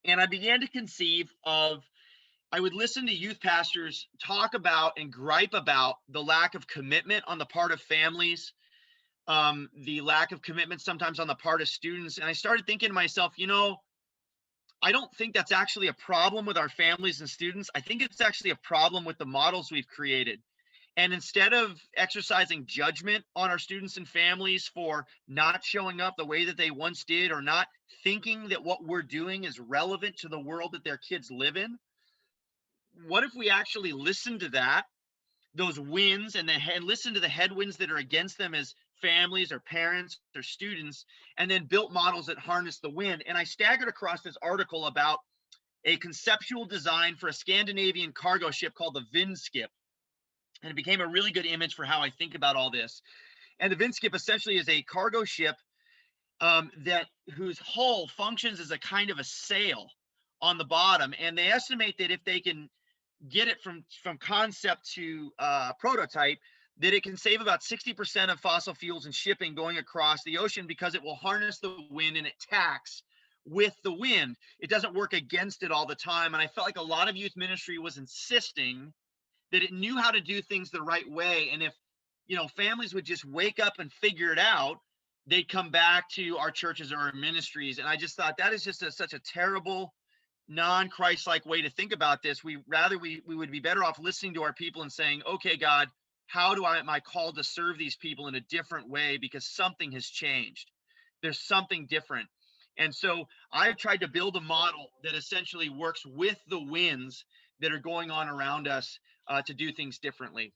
And I began to conceive of, I would listen to youth pastors talk about and gripe about the lack of commitment on the part of families, the lack of commitment sometimes on the part of students. And I started thinking to myself, I don't think that's actually a problem with our families and students. I think it's actually a problem with the models we've created. And instead of exercising judgment on our students and families for not showing up the way that they once did, or not thinking that what we're doing is relevant to the world that their kids live in, what if we actually listen to that, those wins, and listen to the headwinds that are against them as families or parents or students, and then built models that harness the wind? And I staggered across this article about a conceptual design for a Scandinavian cargo ship called the Vindskip. And it became a really good image for how I think about all this. And the Vindskip essentially is a cargo ship that whose hull functions as a kind of a sail on the bottom. And they estimate that if they can get it from concept to prototype, that it can save about 60% of fossil fuels and shipping going across the ocean, because it will harness the wind and it tacks with the wind. It doesn't work against it all the time. And I felt like a lot of youth ministry was insisting that it knew how to do things the right way. And if, families would just wake up and figure it out, they'd come back to our churches or our ministries. And I just thought that is just such a terrible, non-Christ-like way to think about this. We would be better off listening to our people and saying, okay, God, how am I called to serve these people in a different way? Because something has changed. There's something different. And so I've tried to build a model that essentially works with the winds that are going on around us to do things differently.